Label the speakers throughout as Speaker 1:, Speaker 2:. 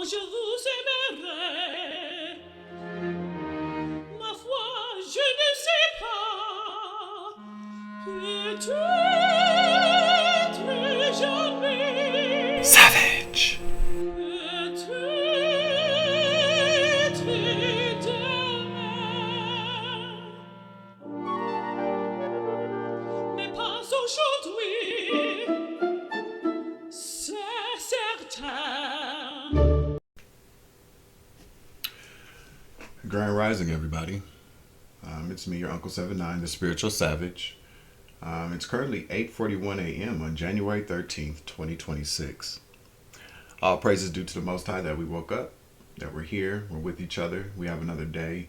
Speaker 1: je vous aimerai. Ma foi, je ne sais pas. Peut-être jamais.
Speaker 2: Savage.
Speaker 1: Peut-être demain. Mais pas aujourd'hui. C'est certain.
Speaker 2: Grand Rising, everybody. It's me, your Uncle 79, the Spiritual Savage. It's currently 8:41 a.m. on January 13th, 2026. All praises due to the Most High that we woke up, that we're here, we're with each other, we have another day.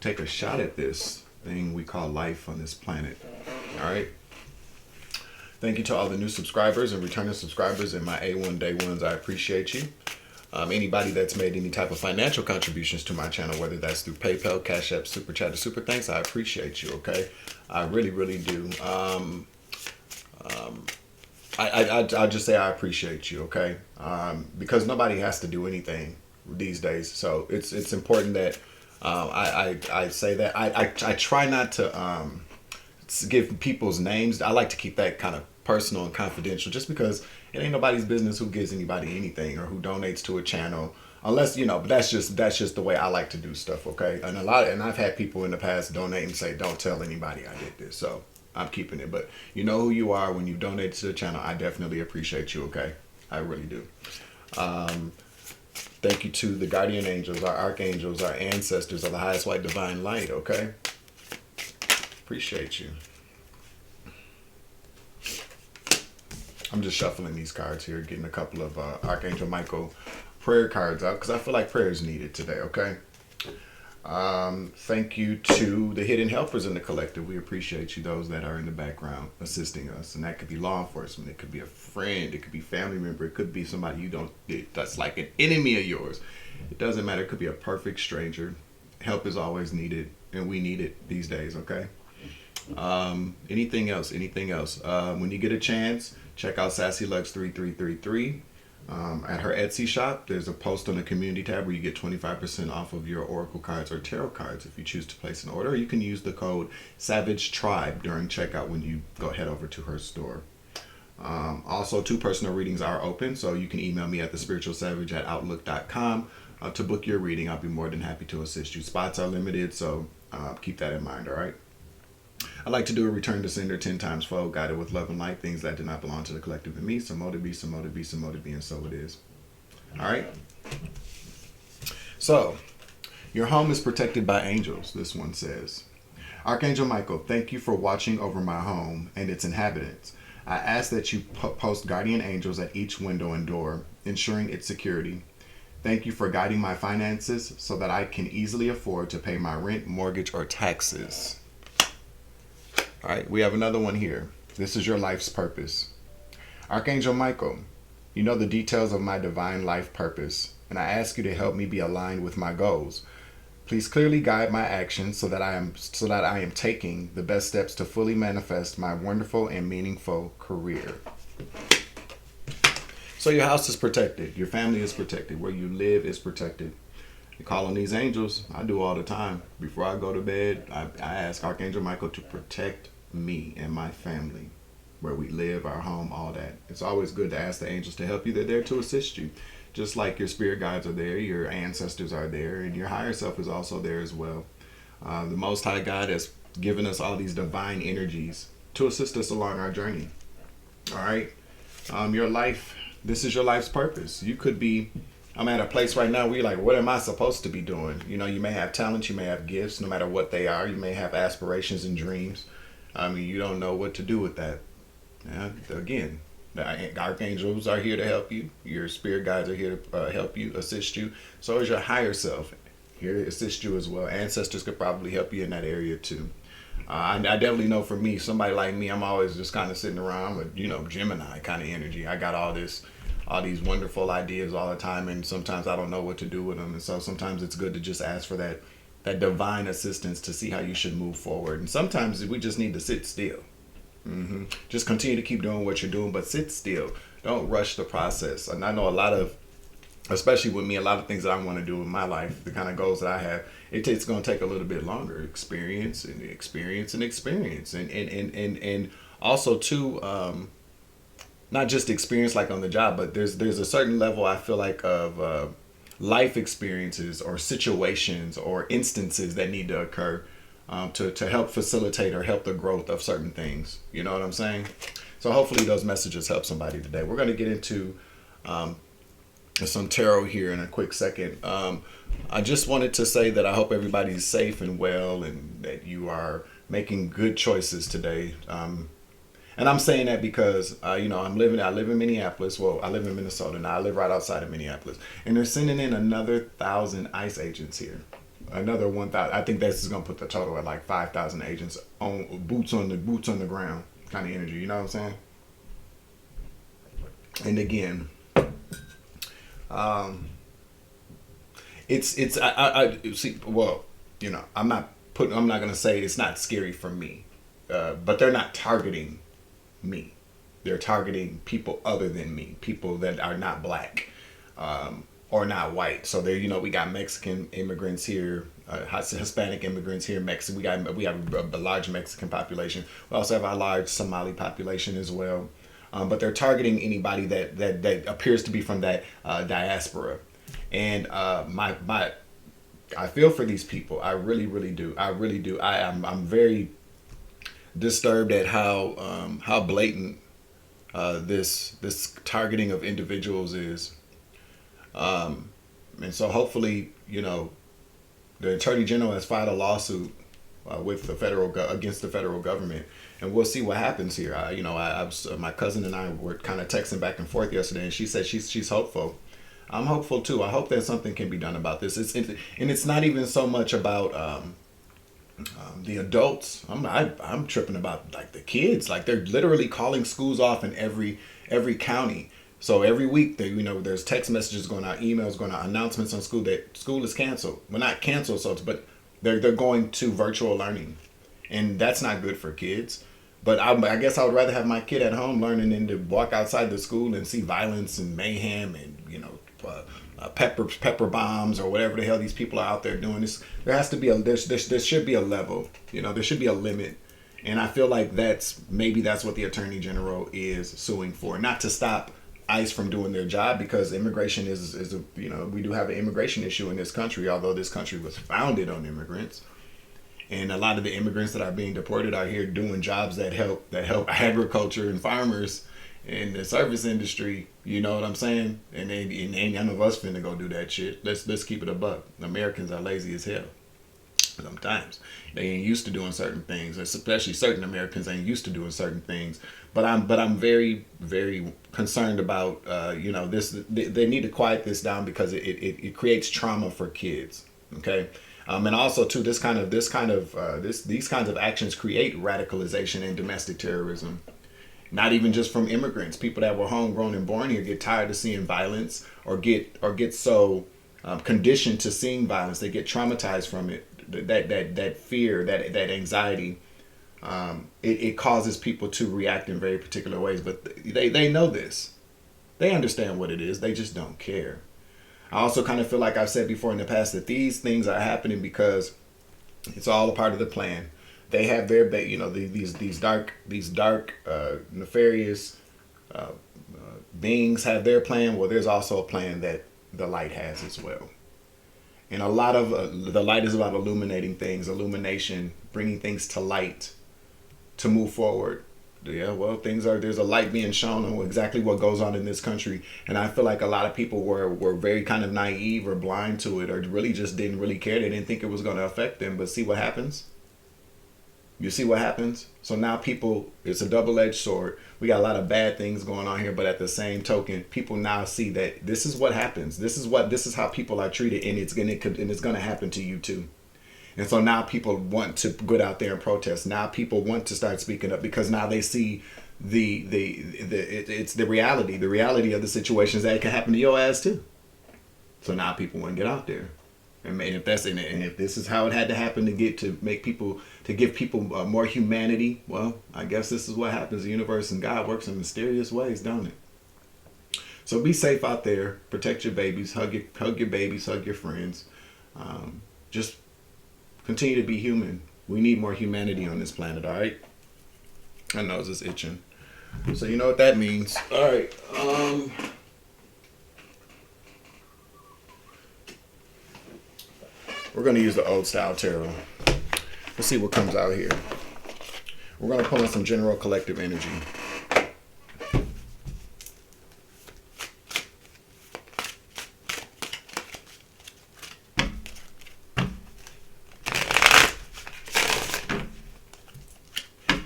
Speaker 2: Take a shot at this thing we call life on this planet. All right? Thank you to all the new subscribers and returning subscribers and my A1 Day Ones. I appreciate you. Anybody that's made any type of financial contributions to my channel, whether that's through PayPal, Cash App, Super Chat, or Super Thanks, I appreciate you, okay? I really, really do. I'll just say I appreciate you, okay? Because nobody has to do anything these days. So it's important that I say that. I try not to give people's names. I like to keep that kind of personal and confidential, just because it ain't nobody's business who gives anybody anything or who donates to a channel, unless, but that's just the way I like to do stuff, okay? And I've had people in the past donate and say, don't tell anybody I did this, so I'm keeping it. But you know who you are when you donate to the channel. I definitely appreciate you, okay? I really do. Thank you to the guardian angels, our archangels, our ancestors of the highest white divine light, okay? Appreciate you. I'm just shuffling these cards here, getting a couple of Archangel Michael prayer cards out, because I feel like prayer is needed today, okay? Thank you to the hidden helpers in the collective. We appreciate you, those that are in the background assisting us. And that could be law enforcement. It could be a friend. It could be family member. It could be somebody that's like an enemy of yours. It doesn't matter. It could be a perfect stranger. Help is always needed, and we need it these days, okay? Anything else? When you get a chance, check out SassyLux3333. At her Etsy shop, there's a post on the community tab where you get 25% off of your Oracle cards or Tarot cards if you choose to place an order. Or you can use the code Savage Tribe during checkout when you head over to her store. Also, 2 personal readings are open, so you can email me at thespiritualsavage@outlook.com to book your reading. I'll be more than happy to assist you. Spots are limited, so keep that in mind, all right? I like to do a return to sender 10 times fold, guided with love and light, things that do not belong to the collective and me. So mote be, so mote be, so mote be, and so it is. All right? So, your home is protected by angels, this one says. Archangel Michael, thank you for watching over my home and its inhabitants. I ask that you post guardian angels at each window and door, ensuring its security. Thank you for guiding my finances so that I can easily afford to pay my rent, mortgage, or taxes. All right, we have another one here. This is your life's purpose. Archangel Michael, you know the details of my divine life purpose, and I ask you to help me be aligned with my goals. Please clearly guide my actions so that I am taking the best steps to fully manifest my wonderful and meaningful career. So your house is protected. Your family is protected. Where you live is protected. You call on these angels. I do all the time. Before I go to bed, I ask Archangel Michael to protect me and my family, where we live, our home, all that. It's always good to ask the angels to help you. They're there to assist you. Just like your spirit guides are there, your ancestors are there, and your higher self is also there as well. The Most High God has given us all these divine energies to assist us along our journey. All right? Your life, this is your life's purpose. You could be, I'm at a place right now where you're like, what am I supposed to be doing? You may have talents, you may have gifts, no matter what they are. You may have aspirations and dreams. You don't know what to do with that. Again, the archangels are here to help you. Your spirit guides are here to help you, assist you. So is your higher self here to assist you as well. Ancestors could probably help you in that area too. I definitely know for me, somebody like me, I'm always just kind of sitting around with, Gemini kind of energy. I got all these wonderful ideas all the time, and sometimes I don't know what to do with them. And so sometimes it's good to just ask for that divine assistance to see how you should move forward. And sometimes we just need to sit still. Just continue to keep doing what you're doing, but sit still. Don't rush the process. And I know a lot of especially with me, a lot of things that I want to do in my life, the kind of goals that I have, it's going to take a little bit longer. Experience and experience and experience. And also, too, not just experience like on the job, but there's a certain level I feel like of life experiences or situations or instances that need to occur to help facilitate or help the growth of certain things. You know what I'm saying? So hopefully those messages help somebody today. We're going to get into some tarot here in a quick second. I just wanted to say that I hope everybody's safe and well and that you are making good choices today. And I'm saying that because, I live in Minneapolis. Well, I live in Minnesota now. I live right outside of Minneapolis. And they're sending in another 1,000 ICE agents here. Another 1,000. I think this is going to put the total at like 5,000 agents on boots on the ground kind of energy. You know what I'm saying? And again, I see. Well, I'm not going to say it's not scary for me, but they're not targeting me. They're targeting people other than me, people that are not black or not white. So there, we got Mexican immigrants here, Hispanic immigrants here. We have a large Mexican population. We also have a large Somali population as well. But they're targeting anybody that appears to be from that diaspora. And I feel for these people. I really, really do. I really do. I'm very disturbed at how blatant this targeting of individuals is. And so hopefully, the Attorney General has filed a lawsuit with against the federal government, and we'll see what happens here. My cousin and I were kind of texting back and forth yesterday, and she said she's hopeful. I'm hopeful too. I hope that something can be done about this. It's not even so much about the adults. I'm tripping about like the kids. Like they're literally calling schools off in every county. So every week there's text messages going out, emails going out, announcements on school that school is canceled. Well, not canceled, but they're going to virtual learning, and that's not good for kids. But I guess I would rather have my kid at home learning than to walk outside the school and see violence and mayhem and pepper bombs or whatever the hell these people are out there doing. There has to be there should be a level. There should be a limit, and I feel like that's what the Attorney General is suing for, not to stop ICE from doing their job, because immigration is we do have an immigration issue in this country, although this country was founded on immigrants. And a lot of the immigrants that are being deported are here doing jobs that help agriculture and farmers in the service industry. You know what I'm saying? And ain't none of us finna go do that shit. Let's keep it a buck. Americans are lazy as hell. Sometimes they ain't used to doing certain things, especially certain Americans ain't used to doing certain things. But I'm very, very concerned about this. They need to quiet this down because it creates trauma for kids. Okay. And also too, these kinds of actions create radicalization and domestic terrorism. Not even just from immigrants. People that were homegrown and born here get tired of seeing violence, or get so conditioned to seeing violence, they get traumatized from it. That fear, that anxiety, it causes people to react in very particular ways. But they know this. They understand what it is. They just don't care. I also kind of feel like I've said before in the past that these things are happening because it's all a part of the plan. They have their, these dark, nefarious beings have their plan. Well, there's also a plan that the light has as well. And a lot of the light is about illuminating things, illumination, bringing things to light to move forward. Yeah, well, there's a light being shown on exactly what goes on in this country. And I feel like a lot of people were very kind of naive or blind to it, or really just didn't really care. They didn't think it was going to affect them. But see what happens? You see what happens? So now it's a double-edged sword. We got a lot of bad things going on here, but at the same token, people now see that this is what happens. This is how people are treated, and it's gonna happen to you too. And so now people want to get out there and protest. Now people want to start speaking up because now they see it's the reality of the situations that it can happen to your ass too. So now people want to get out there. And if this is how it had to happen to give people more humanity, well, I guess this is what happens. The universe and God works in mysterious ways, don't it? So be safe out there. Protect your babies. Hug your babies. Hug your friends. Just continue to be human. We need more humanity on this planet. All right. My nose is itching. So you know what that means. All right. We're gonna use the old style tarot. Let's see what comes out here. We're gonna pull in some general collective energy.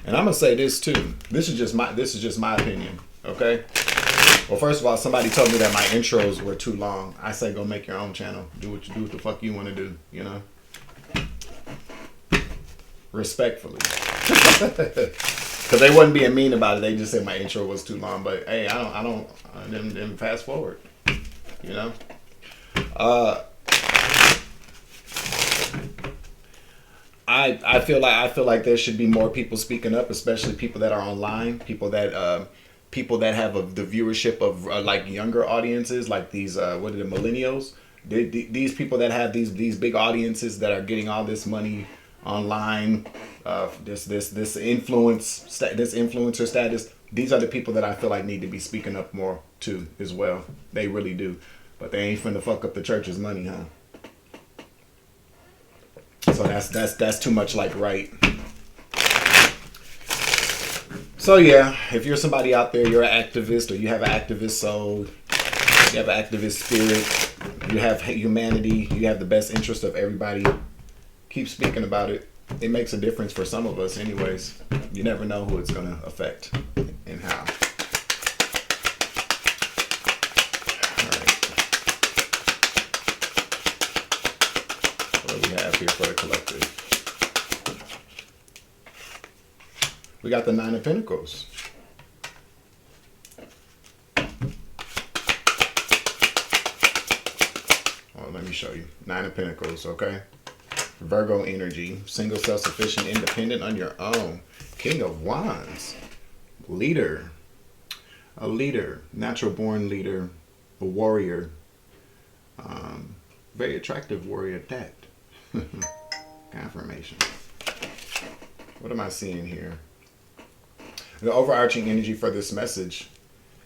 Speaker 2: And I'm gonna say this too. This is just my opinion. Okay. Well, first of all, somebody told me that my intros were too long. I say go make your own channel. Do what the fuck you want to do. You know. Respectfully. Because they wasn't being mean about it. They just said my intro was too long. But hey, I don't. Then fast forward. You know. I feel like there should be more people speaking up, especially people that are online, people that have the viewership of like younger audiences, like these what are the millennials? These people that have these big audiences that are getting all this money online, this influencer status. These are the people that I feel like need to be speaking up more too as well. They really do, but they ain't finna fuck up the church's money, huh? So that's too much like right. So yeah, if you're somebody out there, you're an activist, or you have an activist soul, you have an activist spirit, you have humanity, you have the best interest of everybody, keep speaking about it. It makes a difference for some of us anyways. You never know who it's gonna affect and how. What do we have here for the collective? We got the Nine of Pentacles. Oh, let me show you. Nine of Pentacles, okay? Virgo energy. Single, self-sufficient, independent on your own. King of Wands. Leader. A leader. Natural born leader. A warrior. Very attractive warrior at that. Confirmation. What am I seeing here? The overarching energy for this message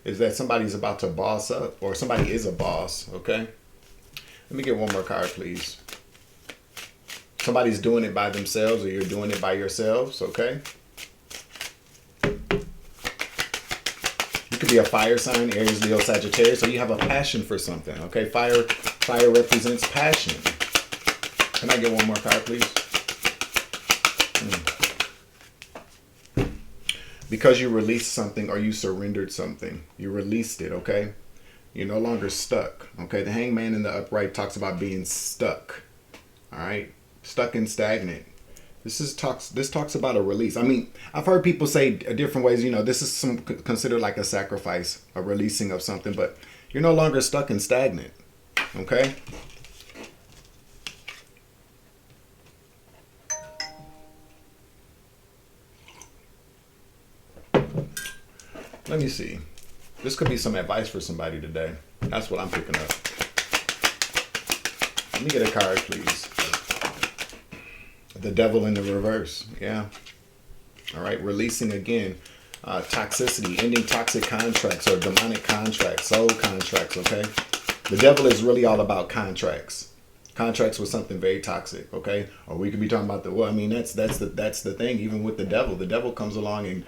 Speaker 2: is that somebody's about to boss up, or somebody is a boss, okay? Let me get one more card, please. Somebody's doing it by themselves, or you're doing it by yourselves, okay? You could be a fire sign, Aries, Leo, Sagittarius, so you have a passion for something, okay? Fire represents passion. Can I get one more card, please? Because you released something, or you surrendered something. You released it, okay? You're no longer stuck, okay? The Hangman in the upright talks about being stuck, all right? Stuck and stagnant. This talks about a release. I mean, I've heard people say different ways, you know, this is considered like a sacrifice, a releasing of something, but you're no longer stuck and stagnant, okay? Let me see. This could be some advice for somebody today. That's what I'm picking up. Let me get a card, please. The Devil in the reverse. Yeah. All right. Releasing again. Toxicity. Ending toxic contracts or demonic contracts. Soul contracts. Okay. The Devil is really all about contracts. Contracts with something very toxic. Okay. Or we could be talking about I mean, that's the thing. Even with the devil comes along and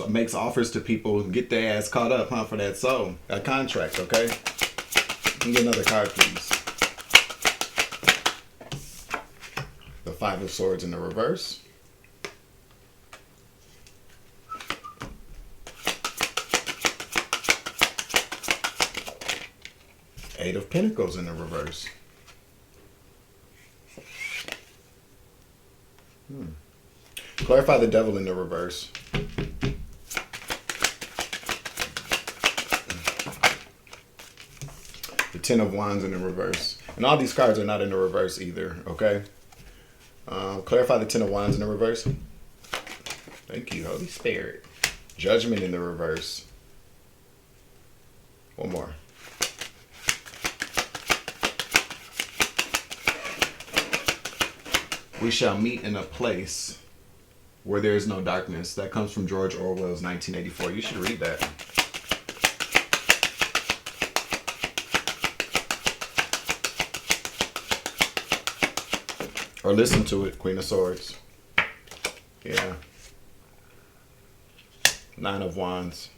Speaker 2: makes offers to people, get their ass caught up, for that soul. A contract, okay? Can you get another card, please? The Five of Swords in the reverse. Eight of Pentacles in the reverse. Clarify the Devil in the reverse. The Ten of Wands in the reverse. And all these cards are not in the reverse either, okay? Clarify the Ten of Wands in the reverse. Thank you, Holy Spirit. Judgment in the reverse. One more. We shall meet in a place where there is no darkness. That comes from George Orwell's 1984. You should read that. Or listen to it, Queen of Swords. Yeah. Nine of Wands.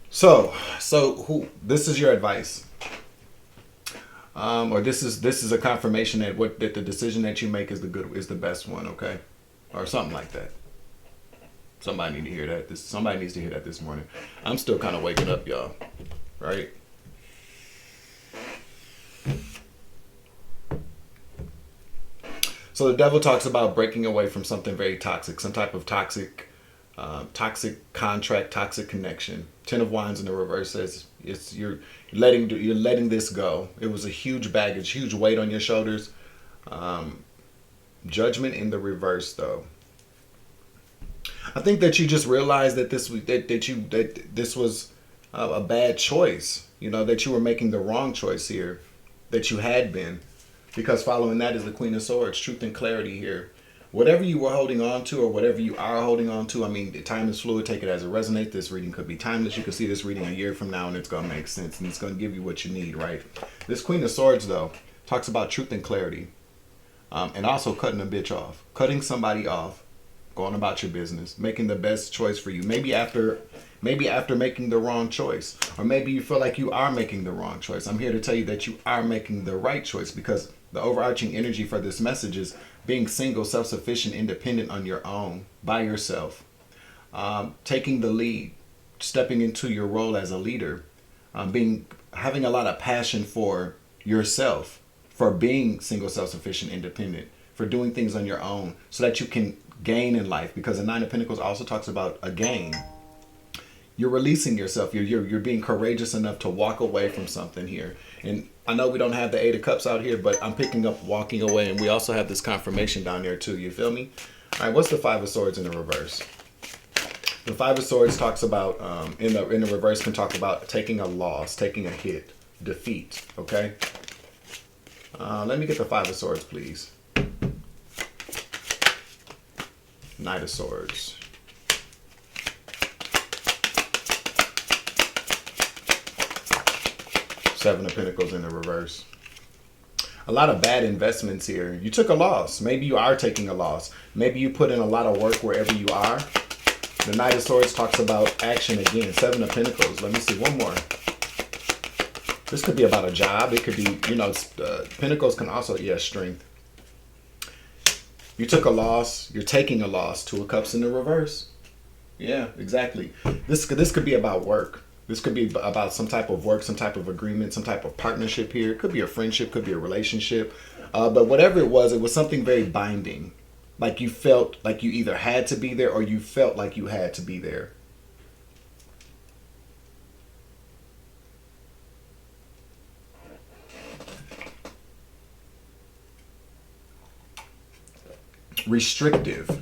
Speaker 2: So who? This is your advice, or this is a confirmation that that the decision that you make is the best one, okay, or something like that. Somebody need to hear that. Somebody needs to hear that this morning. I'm still kind of waking up, y'all. Right? So the devil talks about breaking away from something very toxic, some type of toxic contract, toxic connection. Ten of Wands in the reverse says you're letting this go. It was a huge baggage, huge weight on your shoulders. Judgment in the reverse, though. I think that you just realized that this was a bad choice. You know, that you were making the wrong choice here, that you had been, because following that is the Queen of Swords, truth and clarity here. Whatever you were holding on to, or whatever you are holding on to, I mean, time is fluid. Take it as it resonates. This reading could be timeless. You could see this reading a year from now, and it's going to make sense, and it's going to give you what you need, right? This Queen of Swords, though, talks about truth and clarity, and also cutting a bitch off, cutting somebody off, going about your business, making the best choice for you. Maybe after making the wrong choice, or maybe you feel like you are making the wrong choice. I'm here to tell you that you are making the right choice, because the overarching energy for this message is being single, self-sufficient, independent on your own, by yourself, taking the lead, stepping into your role as a leader, having a lot of passion for yourself, for being single, self-sufficient, independent, for doing things on your own so that you can gain in life, because the Nine of Pentacles also talks about a gain. You're releasing yourself. You're being courageous enough to walk away from something here. And I know we don't have the Eight of Cups out here, but I'm picking up walking away, and we also have this confirmation down there too. You feel me? All right, what's the Five of Swords in the reverse? The Five of Swords talks about, in the reverse, can talk about taking a loss, taking a hit, defeat, okay? Let me get the Five of Swords, please. Knight of Swords. Seven of Pentacles in the reverse. A lot of bad investments here. You took a loss. Maybe you are taking a loss. Maybe you put in a lot of work wherever you are. The Knight of Swords talks about action again. Seven of Pentacles. Let me see one more. This could be about a job. It could be, Pentacles can also, strength. You took a loss. You're taking a loss. Two of Cups in the reverse. Yeah, exactly. This could be about work. This could be about some type of work, some type of agreement, some type of partnership here. It could be a friendship, could be a relationship. But whatever it was something very binding. Like you felt like you either had to be there, or you felt like you had to be there. Restrictive.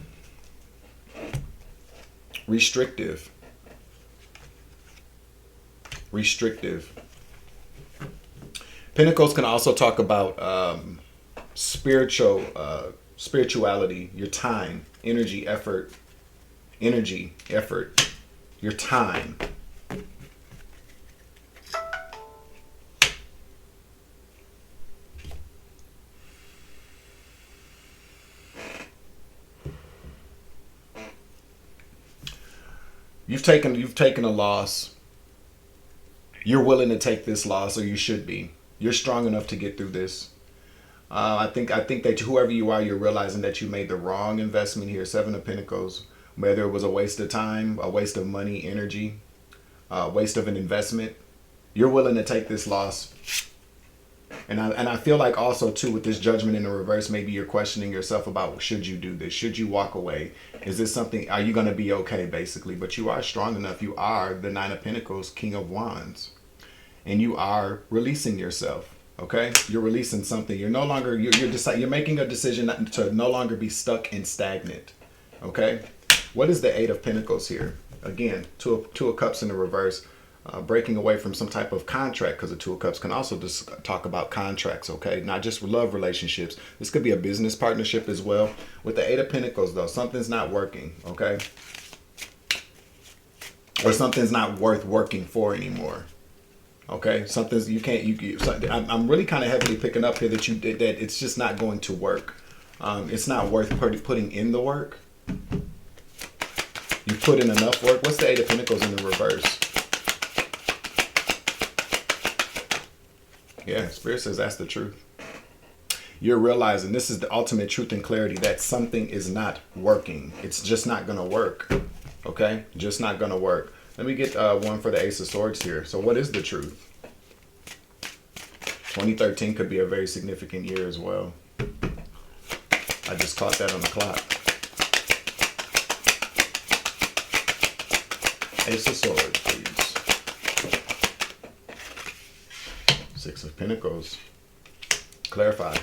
Speaker 2: Restrictive. Restrictive. Pentacles can also talk about spirituality, your time, energy, effort, your time. You've taken a loss. You're willing to take this loss, or you should be. You're strong enough to get through this. I think that whoever you are, you're realizing that you made the wrong investment here. Seven of Pentacles, whether it was a waste of time, a waste of money, energy, a waste of an investment. You're willing to take this loss. And I feel like also too, with this Judgment in the reverse, maybe you're questioning yourself about, should you do this? Should you walk away? Is this something, are you going to be okay, basically? But you are strong enough. You are the Nine of Pentacles, King of Wands. And you are releasing yourself, okay? You're releasing something. You're no longer, you're making a decision to no longer be stuck and stagnant, okay? What is the Eight of Pentacles here? Again, two of Cups in the reverse. breaking away from some type of contract, because the Two of Cups can also just talk about contracts, okay? Not just love relationships. This could be a business partnership as well. With the Eight of Pentacles, though, something's not working, okay? Or something's not worth working for anymore. Okay, something's I'm really kind of heavily picking up here that that it's just not going to work. It's not worth putting in the work. You put in enough work. What's the Eight of Pentacles in the reverse? Yeah, Spirit says that's the truth. You're realizing this is the ultimate truth and clarity, that something is not working. It's just not going to work. Okay, just not going to work. Let me get one for the Ace of Swords here. So what is the truth? 2013 could be a very significant year as well. I just caught that on the clock. Ace of Swords, please. Six of Pentacles. Clarify.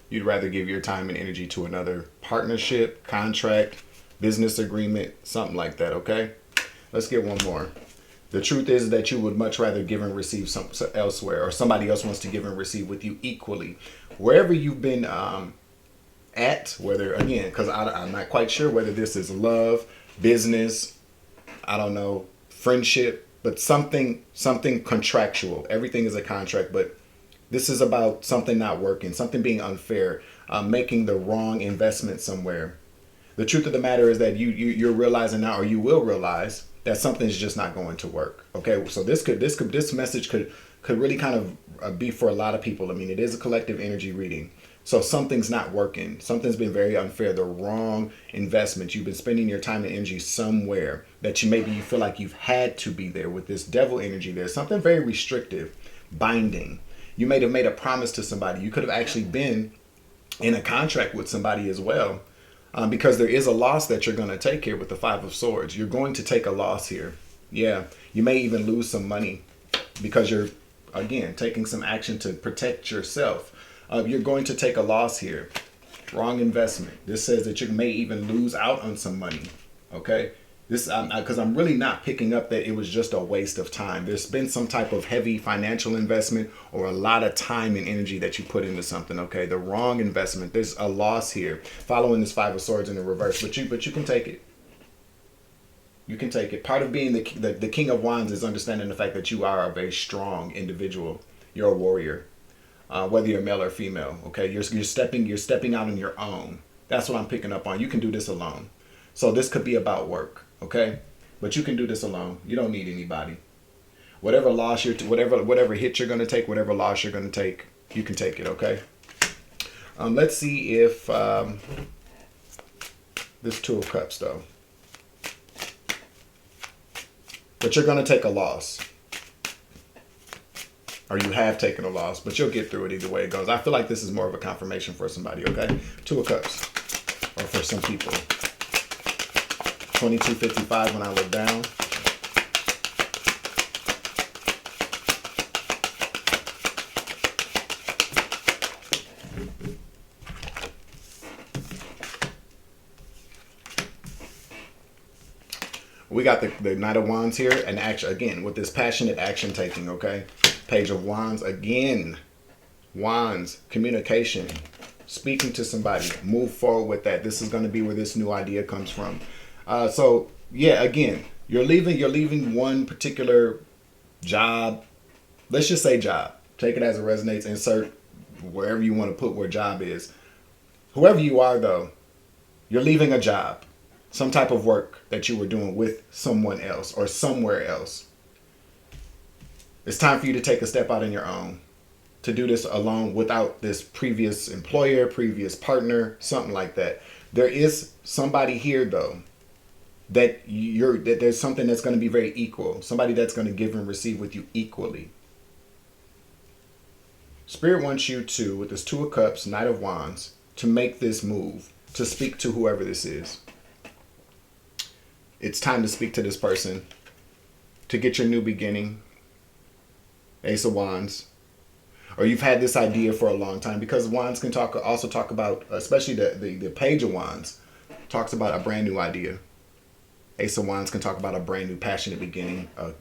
Speaker 2: You'd rather give your time and energy to another partnership, contract, business agreement, something like that, okay? Let's get one more. The truth is that you would much rather give and receive elsewhere, or somebody else wants to give and receive with you equally. Wherever you've been at, whether, again, because I'm not quite sure whether this is love, business, I don't know, friendship, but something contractual. Everything is a contract, but this is about something not working, something being unfair, making the wrong investment somewhere. The truth of the matter is that you're realizing now, or you will realize, that something's just not going to work. Okay, so this message could really kind of be for a lot of people. I mean, it is a collective energy reading. So something's not working. Something's been very unfair. The wrong investment. You've been spending your time and energy somewhere that you feel like you've had to be there. With this devil energy, there's something very restrictive, binding. You may have made a promise to somebody. You could have actually been in a contract with somebody as well, because there is a loss that you're going to take here with the Five of Swords. You're going to take a loss here. Yeah, you may even lose some money because you're, again, taking some action to protect yourself. You're going to take a loss here. Wrong investment. This says that you may even lose out on some money. Okay? This, because I'm really not picking up that it was just a waste of time. There's been some type of heavy financial investment or a lot of time and energy that you put into something. Okay, the wrong investment. There's a loss here. Following this Five of Swords in the reverse, but you can take it. You can take it. Part of being the King of Wands is understanding the fact that you are a very strong individual. You're a warrior, whether you're male or female. Okay, you're stepping out on your own. That's what I'm picking up on. You can do this alone. So this could be about work. Okay, but you can do this alone. You don't need anybody. Whatever loss whatever hit you're going to take, whatever loss you're going to take, you can take it. Okay. Let's see if this Two of Cups though. But you're going to take a loss, or you have taken a loss, but you'll get through it either way it goes. I feel like this is more of a confirmation for somebody. Okay, Two of Cups, or for some people. 2255 when I look down. We got the Knight of Wands here, and action again with this passionate action taking. Okay, Page of Wands again. Wands, communication, speaking to somebody, move forward with that. This is going to be where this new idea comes from. So yeah, again, you're leaving one particular job. Let's just say job. Take it as it resonates. Insert wherever you want to put where job is. Whoever you are though, you're leaving a job, some type of work that you were doing with someone else or somewhere else. It's time for you to take a step out on your own, to do this alone without this previous employer, previous partner, something like that. There is somebody here though, that there's something that's going to be very equal. Somebody that's going to give and receive with you equally. Spirit wants you to, with this Two of Cups, Knight of Wands, to make this move, to speak to whoever this is. It's time to speak to this person, to get your new beginning. Ace of Wands. Or you've had this idea for a long time, because Wands can also talk about, especially the Page of Wands, talks about a brand new idea. Ace of Wands can talk about a brand new passionate beginning, a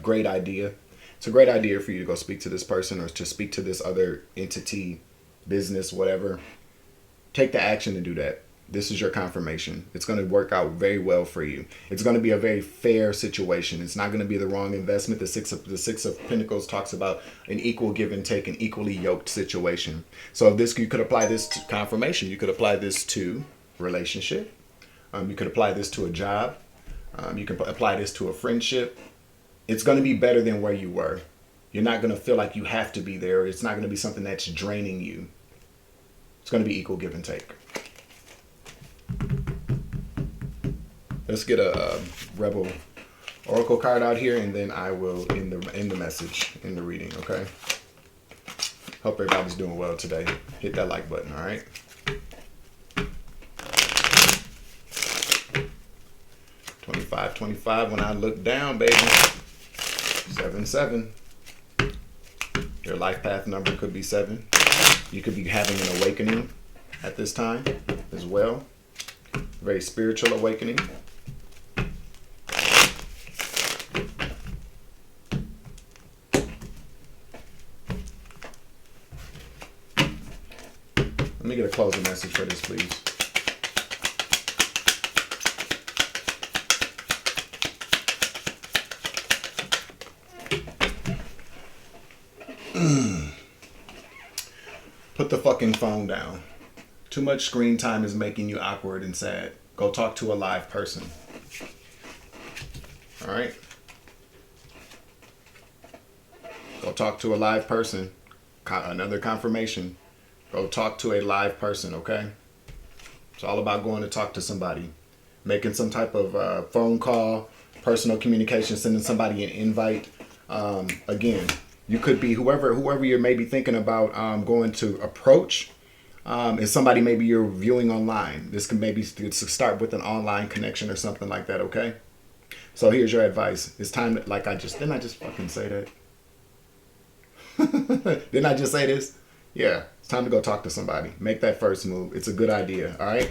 Speaker 2: great idea. It's a great idea for you to go speak to this person or to speak to this other entity, business, whatever. Take the action to do that. This is your confirmation. It's going to work out very well for you. It's going to be a very fair situation. It's not going to be the wrong investment. The six of Pentacles talks about an equal give and take, an equally yoked situation. So this, you could apply this to confirmation. You could apply this to relationship. You could apply this to a job. You can apply this to a friendship. It's going to be better than where you were. You're not going to feel like you have to be there. It's not going to be something that's draining you. It's going to be equal give and take. Let's get a Rebel Oracle card out here, and then I will end the message in the reading, okay? Hope everybody's doing well today. Hit that like button, all right? $25.25 when I look down, baby. 7-7. Your life path number could be 7. You could be having an awakening at this time as well. Very spiritual awakening. Let me get a closing message for this, please. Put the fucking phone down. Too much screen time is making you awkward and sad. Go talk to a live person. All right? Go talk to a live person. Another confirmation. Go talk to a live person, okay? It's all about going to talk to somebody. Making some type of phone call, personal communication, sending somebody an invite. Again, you could be whoever you're maybe thinking about going to approach. Is somebody maybe you're viewing online. This can maybe start with an online connection or something like that, okay? So here's your advice. It's time to, didn't I just fucking say that? Didn't I just say this? Yeah, it's time to go talk to somebody. Make that first move. It's a good idea, all right?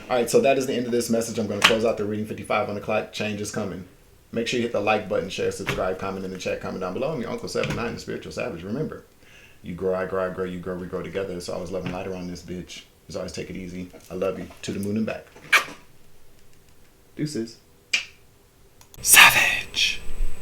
Speaker 2: All right, so that is the end of this message. I'm going to close out the reading. 55 on the clock. Change is coming. Make sure you hit the like button, share, subscribe, comment in the chat, comment down below. I'm your Uncle 79, the Spiritual Savage. Remember, you grow, I grow, I grow, you grow, we grow together. It's always love and light around this bitch. It's always take it easy. I love you. To the moon and back. Deuces. Savage.